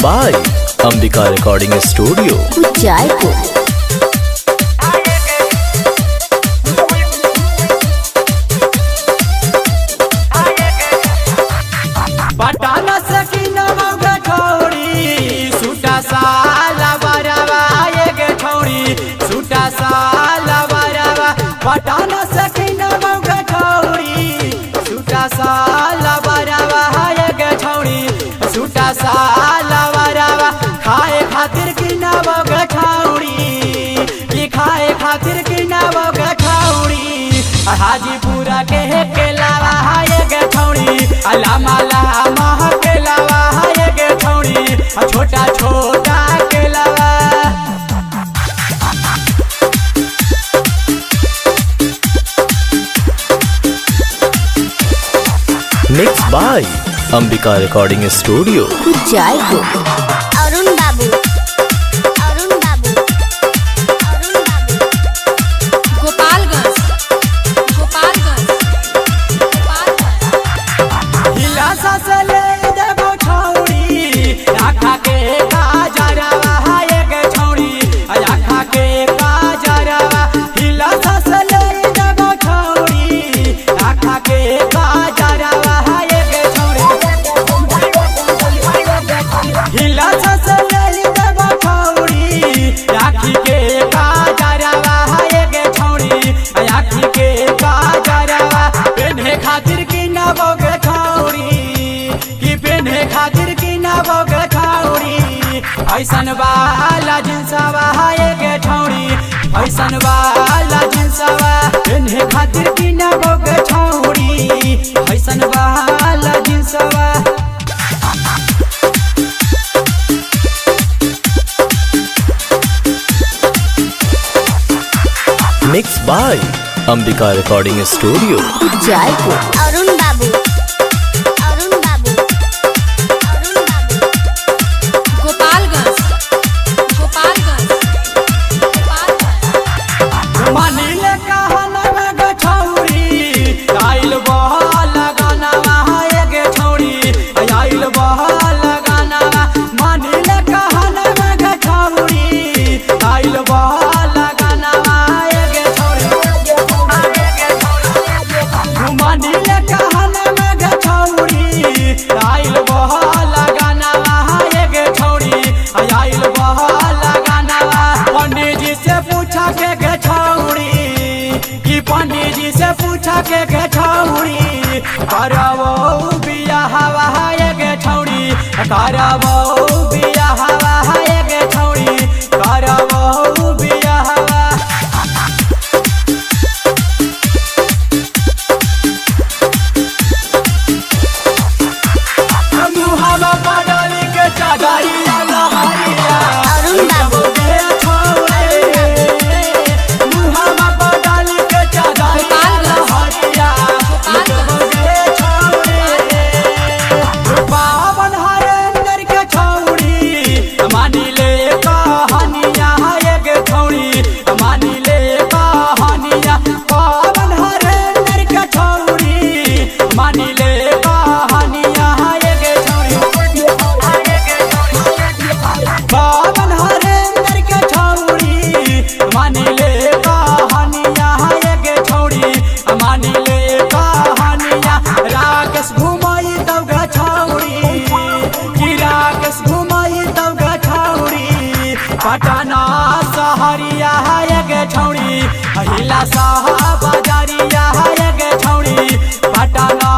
by Ambika Recording Studio, Jaipur। पटाना सकीना मौका छोड़ी सूटा साला बरावा ये छोड़ी सूटा साला बरावा पटाना सकीना मौका छोड़ी सूटा साला बरावा ये छोड़ी सूटा साला बरावा खाए खातिर किना मौका छोड़ी ये खाए खातिर किना मौका छोड़ी हाजीपुरा के लावा ये छोड़ी अलामा लामा के लावा ये छोड़ी छोटा छोटा के लावा। mixed by Ambika Recording Studio, Jaipur। Arun बाबू, अरुण बाबू, अरुण बाबू। गोपालगंज, गोपालगंज, गोपालगंज। हिला ससले देबो छोड़ी आखा के काजरवा ये छोड़ी आखा के काजरवा हिला ससले देबो छोड़ी आखा के काजरवा ये छोड़ी हिला ससले देबो छोड़ी आखी के काजरवा ये छोड़ी आखी के काजरवा पेन्हे खातिर की ना बोगे की पेन्हे खातिर की ना बोगे छौड़ी ऐसन वाला जिनसवा ये छौड़ी ऐसन वाला जिनसवा पेन्हे खातिर की ना बोगे छौड़ी ऐसन वाला जिनसवा। mixed by Ambika Recording Studio, Jaipur। Arun बाबू, अरुण बाबू, अरुण बाबू। गोपालगंज, गोपालगंज, गोपालगंज। मानिले कहना गे छौड़ी आइल बहल गाना ये छौड़ी आइल बहल गाना मानिले कहना गे छौड़ी आइल बहल गाना ये छौड़ी मानिले कहना गे छौड़ी आइल बहल गाना ये छौड़ी आइल बहल गाना पंडित जी से पूछा के छौड़ी कि पंडित जी से पूछा के छौड़ी करबो बियाह ये छौड़ी करबो बियाह ये छौड़ी करबो बियाह। मुहावा पडाली के चादरिया लहरिया अरुण बाबू, मुहावा पडाली के चादरिया लहरिया पावन हरेंद्र के छौड़ी मानी ले कहानिया ये छौड़ी मानी ले कहानिया पावन हरेंद्र के छौड़ी मानी ले कहानिया ये छौड़ी पावन हरेंद्र के छौड़ी मानी ले कहानिया ये छौड़ी मानी ले कहानिया। राकेश घुमाई तब ग छौड़ी कि राकेश घुमाई तब ग छौड़ी पटना सहरिया ये छौड़ी हिला सहा बाजारिया ये छौड़ी पटना